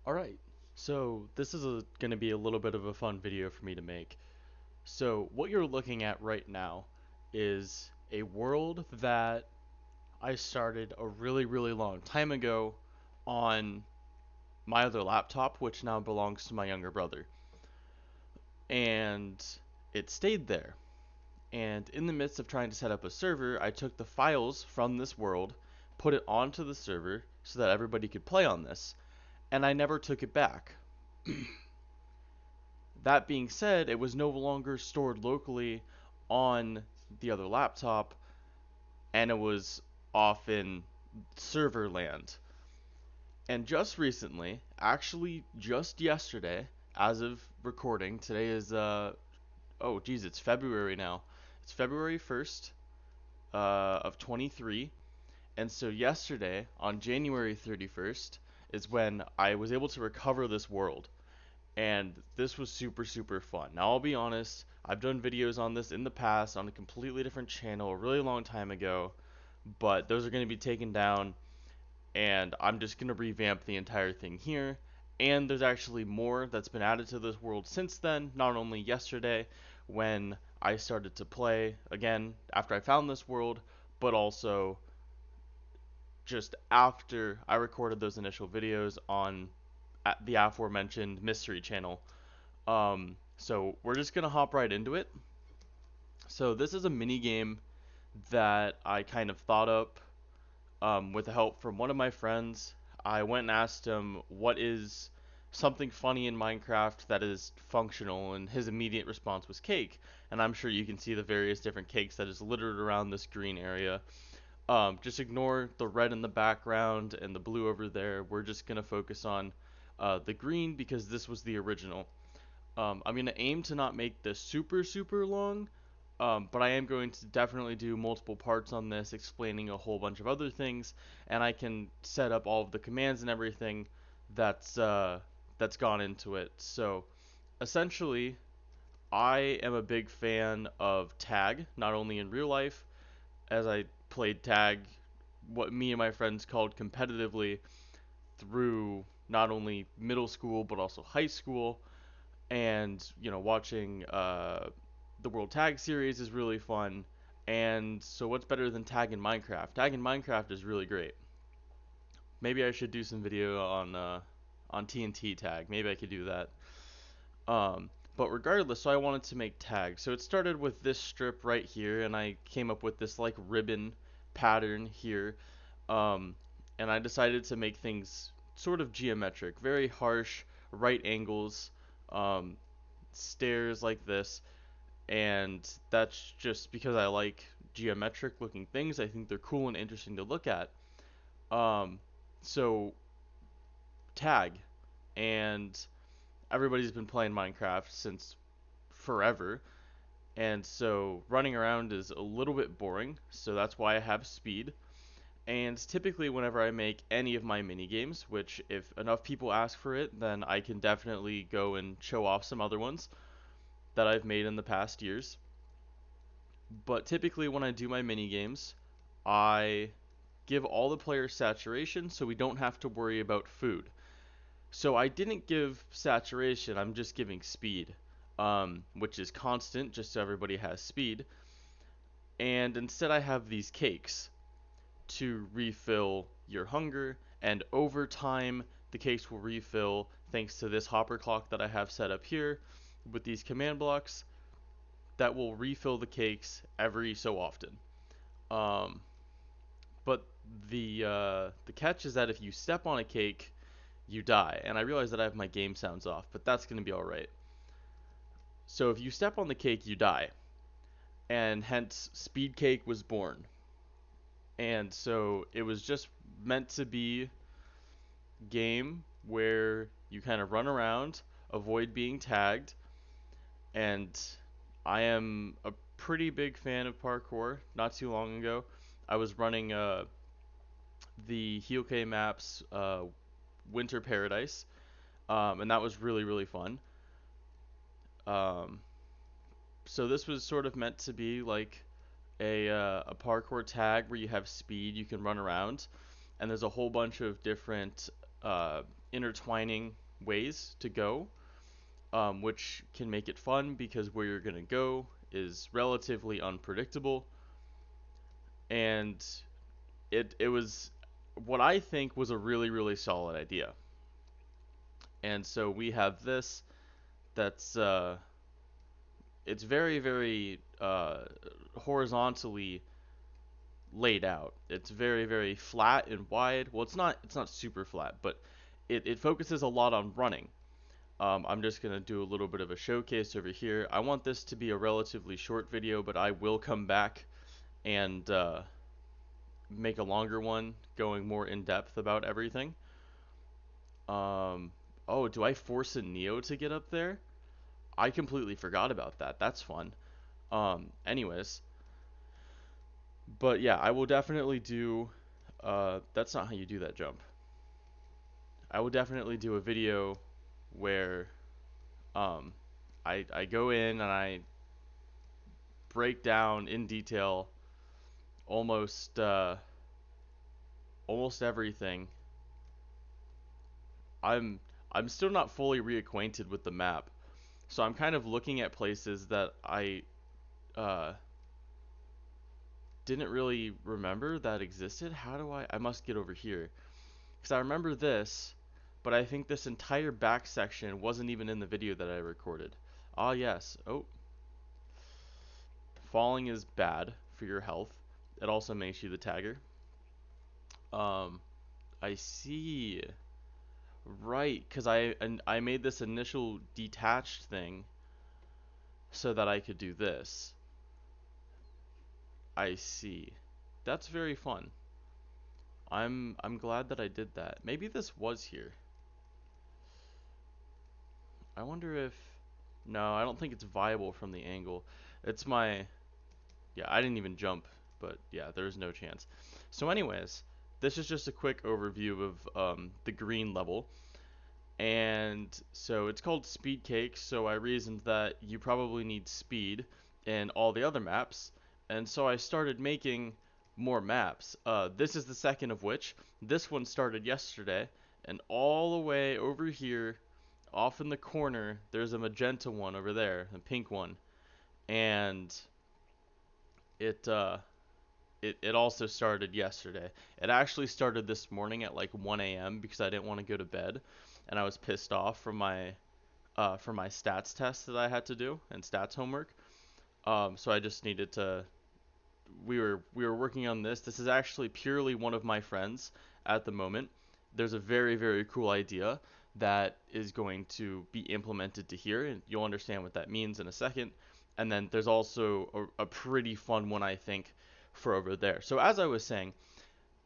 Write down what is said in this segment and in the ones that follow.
Alright, so this is going to be a little bit of a fun video for me to make. So what you're looking at right now is a world that I started a really long time ago on my other laptop, which now belongs to my younger brother. And it stayed there. And in the midst of trying to set up a server, I took the files from this world, put it onto the server so that everybody could play on this, and I never took it back. That being said, it was no longer stored locally on the other laptop, and it was off in server land. And just recently, actually just yesterday, as of recording, today is oh geez, it's February now. It's February 1st of 23, and so yesterday on January 31st is when I was able to recover this world. And this was super fun. Now I'll be honest, I've done videos on this in the past on a completely different channel a really long time ago, but those are going to be taken down, and I'm just going to revamp the entire thing here. And there's actually more that's been added to this world since then, not only yesterday when I started to play again after I found this world, but also just after I recorded those initial videos on the aforementioned mystery channel. So we're just gonna hop right into it. So this is a mini game that I kind of thought up with the help from one of my friends. I went and asked him what is something funny in Minecraft that is functional, and his immediate response was cake. And I'm sure you can see the various different cakes that is littered around this green area. Just ignore the red in the background and the blue over there. We're just gonna focus on the green because this was the original. I'm going to aim to not make this super long, but I am going to definitely do multiple parts on this, explaining a whole bunch of other things, and I can set up all of the commands and everything that's gone into it. So essentially, I am a big fan of tag, not only in real life, as I played tag, what me and my friends called competitively through not only middle school but also high school, and watching the World Tag Series is really fun. And so what's better than tag in Minecraft? Tag in Minecraft is really great. Maybe I should do some video on TNT tag. Maybe I could do that. But regardless, so I wanted to make tags. So it started with this strip right here, and I came up with this like ribbon pattern here. Um, and I decided to make things sort of geometric, very harsh right angles, um, stairs like this, and that's just because I like geometric looking things. I think they're cool and interesting to look at. Um, so tag, and everybody's been playing Minecraft since forever, and so running around is a little bit boring. So that's why I have speed. And typically, whenever I make any of my mini games, which if enough people ask for it, then I can definitely go and show off some other ones that I've made in the past years. But typically, when I do my mini games, I give all the players saturation so we don't have to worry about food. So I didn't give saturation, I'm just giving speed, which is constant, just so everybody has speed. And instead, I have these cakes to refill your hunger, and over time, the cakes will refill thanks to this hopper clock that I have set up here with these command blocks that will refill the cakes every so often. Um, but the catch is that if you step on a cake, you die. And I realize that I have my game sounds off, but that's going to be all right. So if you step on the cake, you die, and hence Speedcake was born. And so it was just meant to be game where you kind of run around, avoid being tagged, and I am a pretty big fan of parkour. Not too long ago, I was running the Hioke maps Winter Paradise, and that was really fun. Um, so this was sort of meant to be like a parkour tag where you have speed, you can run around, and there's a whole bunch of different intertwining ways to go, which can make it fun because where you're gonna go is relatively unpredictable, and it was what I think was a really solid idea. And so we have this that's it's very horizontally laid out. It's very flat and wide. Well, it's not super flat, but it focuses a lot on running. I'm just gonna do a little bit of a showcase over here. I want this to be a relatively short video, but I will come back and make a longer one going more in depth about everything. Um, oh, do I force a Neo to get up there? I completely forgot about that. That's fun. Anyways, but yeah, I will definitely do. That's not how you do that jump. I will definitely do a video where um, I go in and I break down in detail almost almost everything. I'm I'm still not fully reacquainted with the map, so I'm kind of looking at places that I uh, didn't really remember that existed. How do I must get over here. Because I remember this, but I think this entire back section wasn't even in the video that I recorded. Ah, yes. Oh, falling is bad for your health. It also makes you the tagger. Um, I see. Right, because I made this initial detached thing so that I could do this. I see. That's very fun. I'm glad that I did that. Maybe this was here. I wonder if no, I don't think it's viable from the angle. It's my yeah, I didn't even jump, but yeah, there's no chance. So anyways, this is just a quick overview of the green level. And so it's called Speedcake, so I reasoned that you probably need speed in all the other maps, and so I started making more maps. This is the second of which. This one started yesterday, and all the way over here, off in the corner, there's a magenta one over there, a pink one, and it it also started yesterday. It actually started this morning at like 1 a.m. because I didn't want to go to bed, and I was pissed off from my stats test that I had to do and stats homework. So I just needed to. We were working on this. This is actually purely one of my friends at the moment. There's a very cool idea that is going to be implemented to here, and you'll understand what that means in a second. And then there's also a pretty fun one I think for over there. So as I was saying,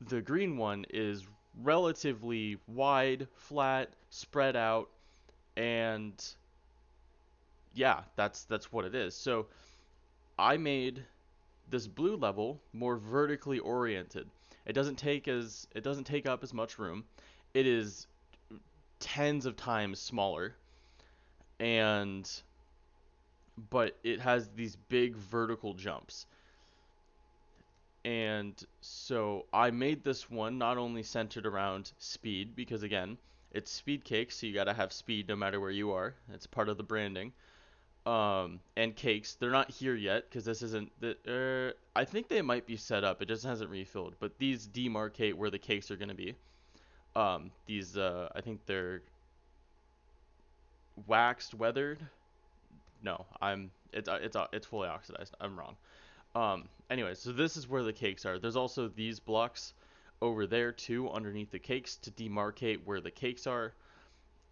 the green one is relatively wide, flat, spread out, and yeah, that's what it is. So I made this blue level more vertically oriented. It doesn't take up as much room. It is tens of times smaller, and but it has these big vertical jumps. And so I made this one not only centered around speed, because again, it's speed cake, so you gotta have speed no matter where you are. It's part of the branding. And cakes. They're not here yet because this isn't. I think they might be set up. It just hasn't refilled. But these demarcate where the cakes are gonna be. These I think they're waxed, weathered. No, it's fully oxidized. I'm wrong. Anyway, so this is where the cakes are. There's also these blocks over there too, underneath the cakes to demarcate where the cakes are.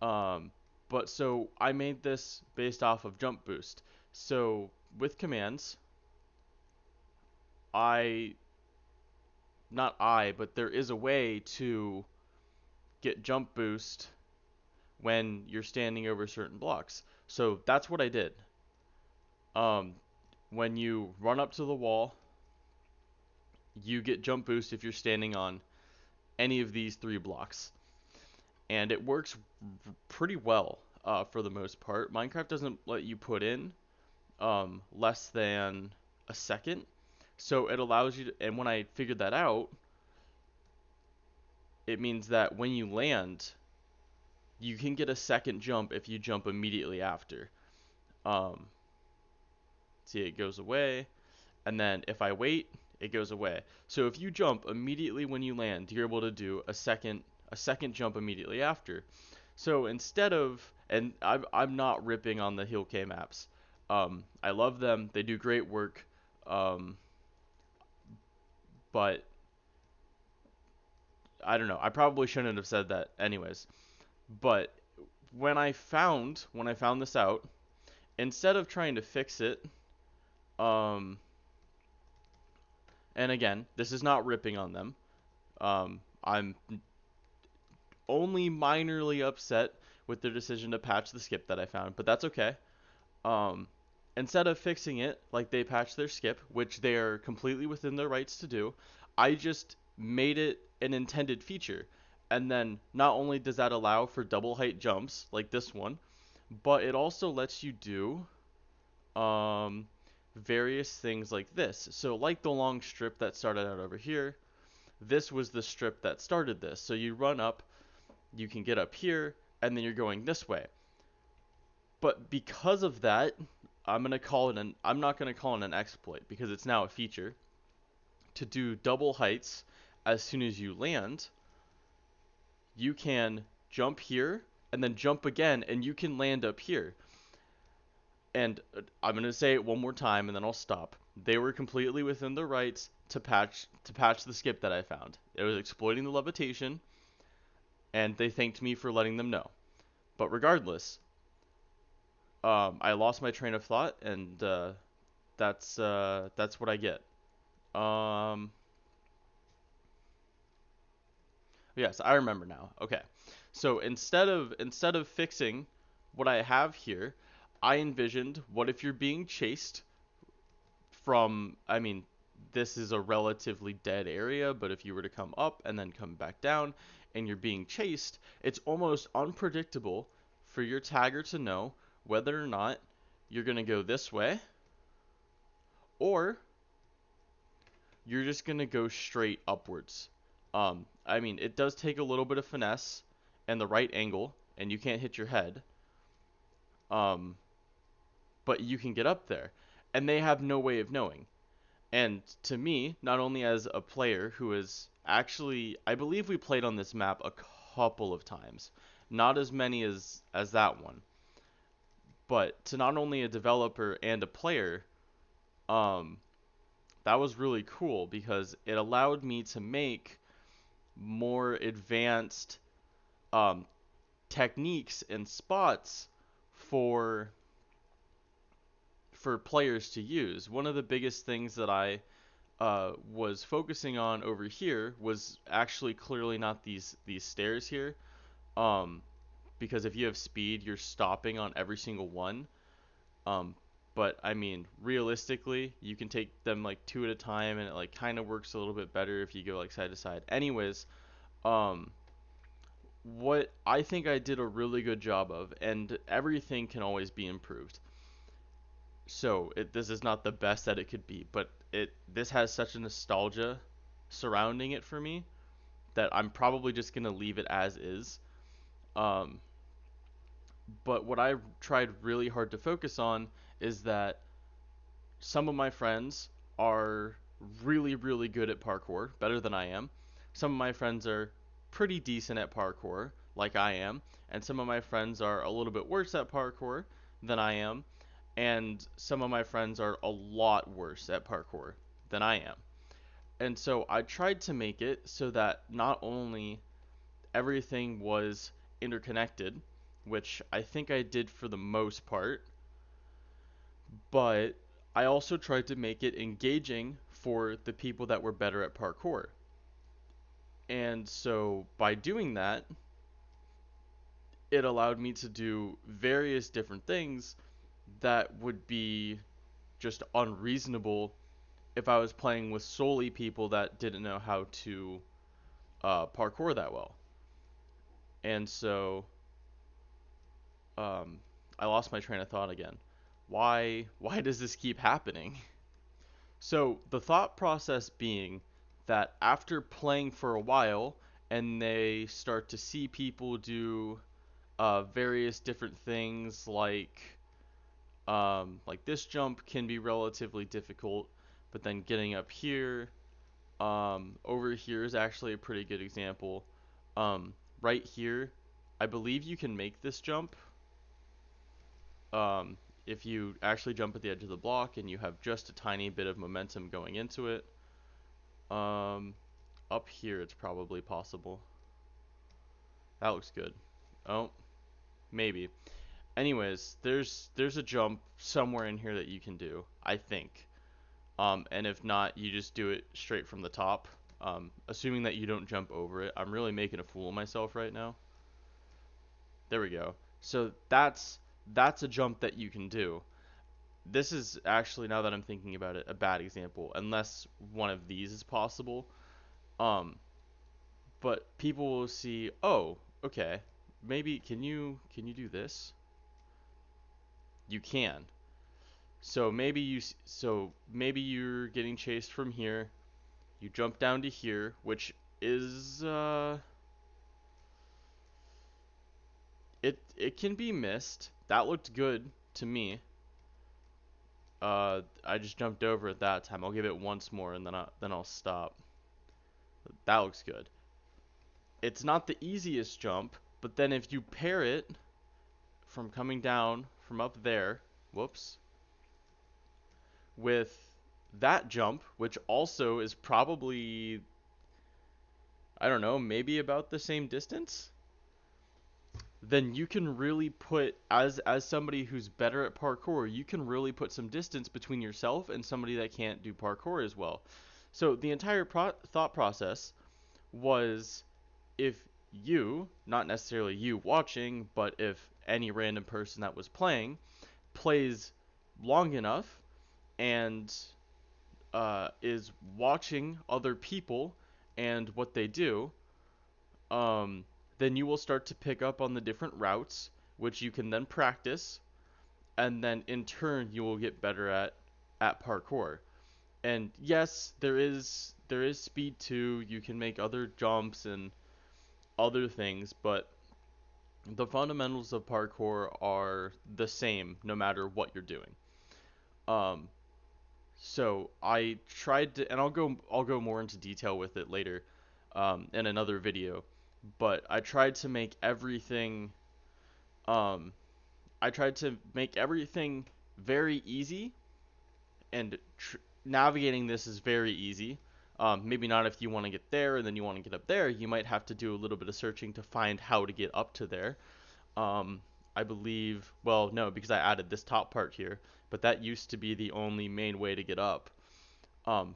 Um, but so I made this based off of jump boost. So with commands, I not I, but there is a way to get jump boost when you're standing over certain blocks. So that's what I did. Um, when you run up to the wall, you get jump boost if you're standing on any of these three blocks, and it works pretty well for the most part. Minecraft doesn't let you put in less than a second, so it allows you to. And when I figured that out, it means that when you land, you can get a second jump if you jump immediately after. Um, See, it goes away, and then if I wait, it goes away. So if you jump immediately when you land, you're able to do a second jump immediately after. So instead of, and I'm not ripping on the Heal K maps. I love them. They do great work. Um, but I don't know. I probably shouldn't have said that anyways. But when I found this out, instead of trying to fix it, um, and again, this is not ripping on them. I'm only minorly upset with their decision to patch the skip that I found, but that's okay. Um, Instead of fixing it like they patched their skip, which they are completely within their rights to do, I just made it an intended feature. And then not only does that allow for double height jumps like this one, but it also lets you do um, various things like this. So like the long strip that started out over here, this was the strip that started this. So you run up, you can get up here, and then you're going this way. But because of that, I'm not gonna call it an exploit because it's now a feature to do double heights as soon as you land. You can jump here and then jump again, and you can land up here. And I'm gonna say it one more time, and then I'll stop. They were completely within their rights to patch the skip that I found. It was exploiting the levitation, and they thanked me for letting them know. But regardless, I lost my train of thought, and that's what I get. Um, yes, I remember now. Okay, so instead of fixing what I have here, I envisioned what if you're being chased from. I mean, this is a relatively dead area, but if you were to come up and then come back down, and you're being chased, it's almost unpredictable for your tagger to know whether or not you're gonna go this way or you're just gonna go straight upwards. I mean, it does take a little bit of finesse and the right angle, and you can't hit your head. Um, but you can get up there, and they have no way of knowing. And to me, not only as a player who is actually, I believe we played on this map a couple of times, not as many as that one, but to not only a developer and a player, um, that was really cool because it allowed me to make more advanced um, techniques and spots for for players to use. One of the biggest things that I was focusing on over here was actually clearly not these stairs here, um, because if you have speed, you're stopping on every single one. Um, but I mean, realistically, you can take them like two at a time, and it like kind of works a little bit better if you go like side to side. Anyways, um, what I think I did a really good job of, and everything can always be improved. So this is not the best that it could be, but this has such a nostalgia surrounding it for me that I'm probably just gonna leave it as is. Um, but what I tried really hard to focus on is that some of my friends are really, really good at parkour, better than I am. Some of my friends are pretty decent at parkour, like I am, and some of my friends are a little bit worse at parkour than I am, and some of my friends are a lot worse at parkour than I am. And so I tried to make it so that not only everything was interconnected, which I think I did for the most part, but I also tried to make it engaging for the people that were better at parkour. And so by doing that, it allowed me to do various different things that would be just unreasonable if I was playing with solely people that didn't know how to parkour that well. And so um, I lost my train of thought again. Why does this keep happening? So the thought process being that after playing for a while and they start to see people do Various different things like this jump can be relatively difficult, but then getting up here, over here is actually a pretty good example. Right here, I believe you can make this jump. Um, if you actually jump at the edge of the block and you have just a tiny bit of momentum going into it. Um, Up here it's probably possible. That looks good. Oh, maybe. Anyways, there's a jump somewhere in here that you can do, I think. And if not, you just do it straight from the top. Assuming that you don't jump over it. I'm really making a fool of myself right now. There we go. So that's a jump that you can do. This is actually, now that I'm thinking about it, a bad example, unless one of these is possible. Um, but people will see, oh, okay, maybe can you do this? You can. So maybe you're getting chased from here. You jump down to here, which is it can be missed. That looked good to me. I just jumped over it that time. I'll give it once more and then I'll stop. That looks good. It's not the easiest jump, but then if you pair it from coming down from up there, whoops, with that jump, which also is probably, I don't know, maybe about the same distance, then you can really put, as somebody who's better at parkour, you can really put some distance between yourself and somebody that can't do parkour as well. So the entire thought process was, if you, not necessarily you watching, but if any random person that was playing plays long enough and is watching other people and what they do, um, then you will start to pick up on the different routes, which you can then practice, and then in turn you will get better at parkour. And yes, there is speed too. You can make other jumps and other things, but the fundamentals of parkour are the same no matter what you're doing. Um, so I tried to, and I'll go more into detail with it later, in another video. But um, I tried to make everything very easy, and navigating this is very easy. Maybe not if you want to get there and then you want to get up there. You might have to do a little bit of searching to find how to get up to there. Um, I believe, well, no, because I added this top part here, but that used to be the only main way to get up.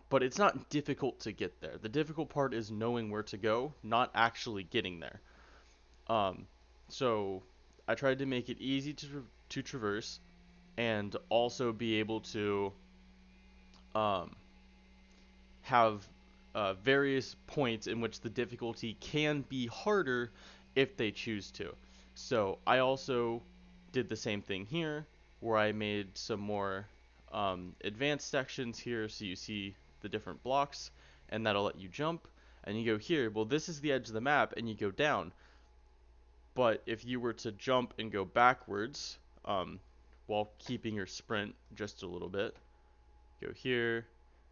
But it's not difficult to get there. The difficult part is knowing where to go, not actually getting there. Um, so I tried to make it easy to traverse and also be able to um, have various points in which the difficulty can be harder if they choose to. So I also did the same thing here, where I made some more advanced sections here, so you see the different blocks, and that'll let you jump. And you go here, well, this is the edge of the map, and you go down. But if you were to jump and go backwards, while keeping your sprint just a little bit, go here,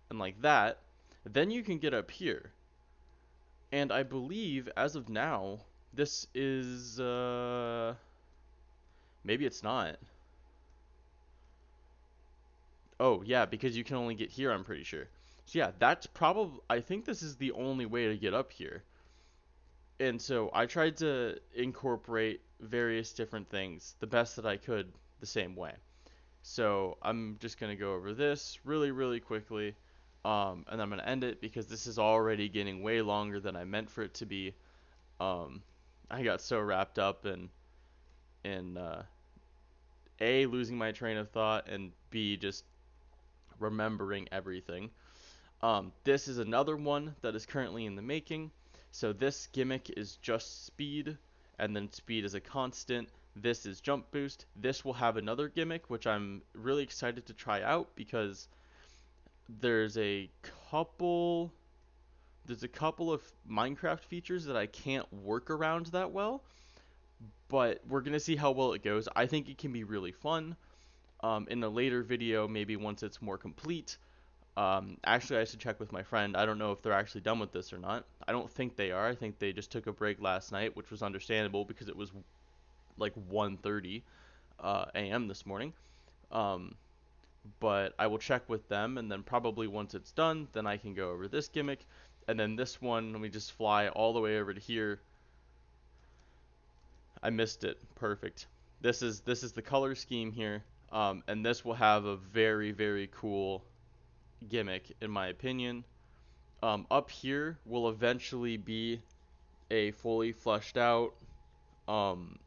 and like that, then you can get up here. And I believe, as of now, this is, maybe it's not. Oh, yeah, because you can only get here, I'm pretty sure. So yeah, that's probably, I think this is the only way to get up here. And so I tried to incorporate various different things the best that I could the same way. So I'm just going to go over this really, really quickly. And I'm going to end it because this is already getting way longer than I meant for it to be. Um, I got so wrapped up in A, losing my train of thought, and B, just remembering everything. This is another one that is currently in the making. So this gimmick is just speed, and then speed is a constant. This is jump boost. This will have another gimmick, which I'm really excited to try out because there's a couple there's a couple of Minecraft features that I can't work around that well, but we're gonna see how well it goes. I think it can be really fun. In a later video, maybe once it's more complete. Actually, I should check with my friend. I don't know if they're actually done with this or not. I don't think they are. I think they just took a break last night, which was understandable because it was like 1:30 a.m. this morning. Um, but I will check with them, and then probably once it's done, then I can go over this gimmick, and then this one, let me just fly all the way over to here. I missed it. Perfect. This is the color scheme here, and this will have a very very cool gimmick in my opinion. Up here will eventually be a fully fleshed out um,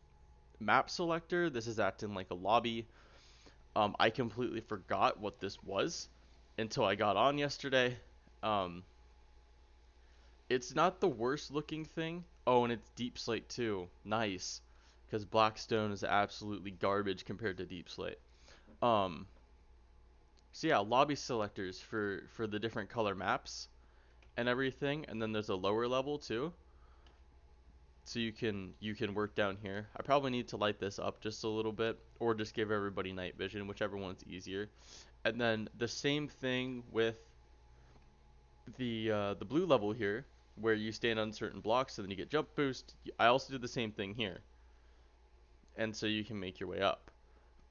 map selector. This is acting like a lobby. I completely forgot what this was until I got on yesterday. Um, it's not the worst looking thing. Oh, and it's deep slate too. Nice, because Blackstone is absolutely garbage compared to deep slate. Um, so yeah, lobby selectors for the different color maps and everything, and then there's a lower level too. So you can work down here. I probably need to light this up just a little bit, or just give everybody night vision, whichever one's easier. And then the same thing with the blue level here, where you stand on certain blocks and then you get jump boost. I also did the same thing here, and so you can make your way up.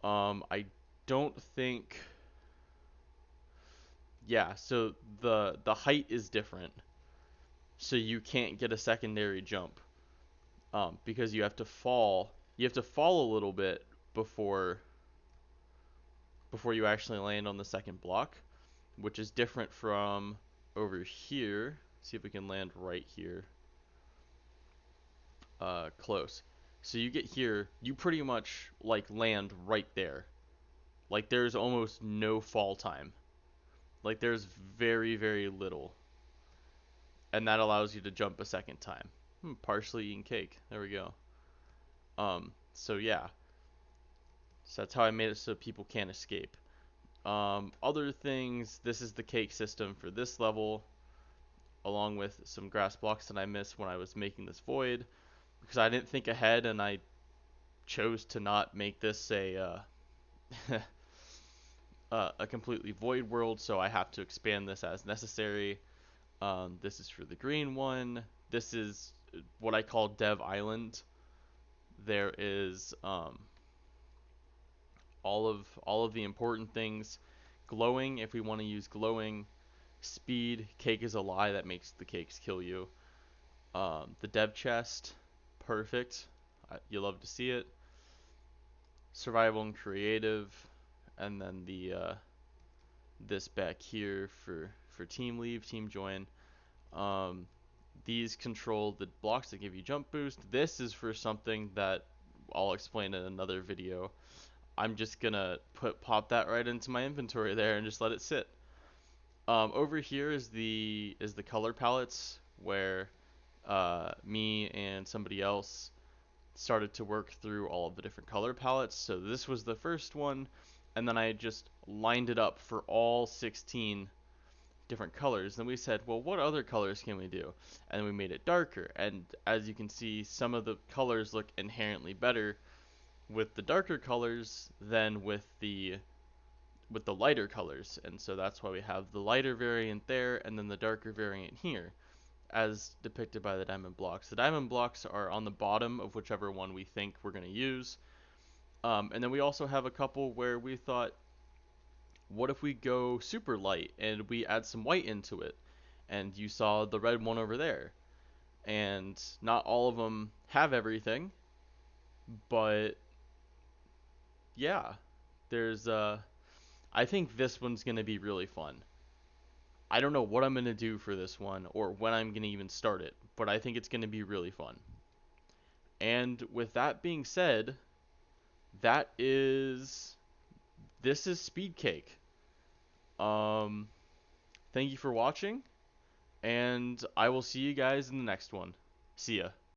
I don't think, yeah. So the height is different, so you can't get a secondary jump, because you have to fall. You have to fall a little bit before you actually land on the second block, which is different from over here. See if we can land right here. Close. So you get here, you pretty much like land right there. Like there's almost no fall time. Like there's very, very little. And that allows you to jump a second time. Partially eating cake. There we go. So yeah. So that's how I made it so people can't escape. Other things, this is the cake system for this level, along with some grass blocks that I missed when I was making this void, because I didn't think ahead and I chose to not make this a completely void world, so I have to expand this as necessary. This is for the green one. This is what I call Dev Island. There is all of the important things. Glowing, if we want to use glowing. Speed, cake is a lie that makes the cakes kill you. The dev chest, perfect. You love to see it. Survival and creative, and then the this back here for team leave, team join. Um, these control the blocks that give you jump boost. This is for something that I'll explain in another video. I'm just gonna pop that right into my inventory there and just let it sit. Over here is the color palettes where me and somebody else started to work through all of the different color palettes. So this was the first one, and then I just lined it up for all 16 different colors. Then we said, well, what other colors can we do? And we made it darker. And as you can see, some of the colors look inherently better with the darker colors than with the lighter colors. And so that's why we have the lighter variant there and then the darker variant here, as depicted by the diamond blocks. The diamond blocks are on the bottom of whichever one we think we're going to use. And then we also have a couple where we thought, what if we go super light and we add some white into it? And you saw the red one over there. And not all of them have everything, but yeah, there's I think this one's going to be really fun. I don't know what I'm going to do for this one or when I'm going to even start it, but I think it's going to be really fun. And with that being said, that is this is Speedcake. Um Thank you for watching, and I will see you guys in the next one. See ya.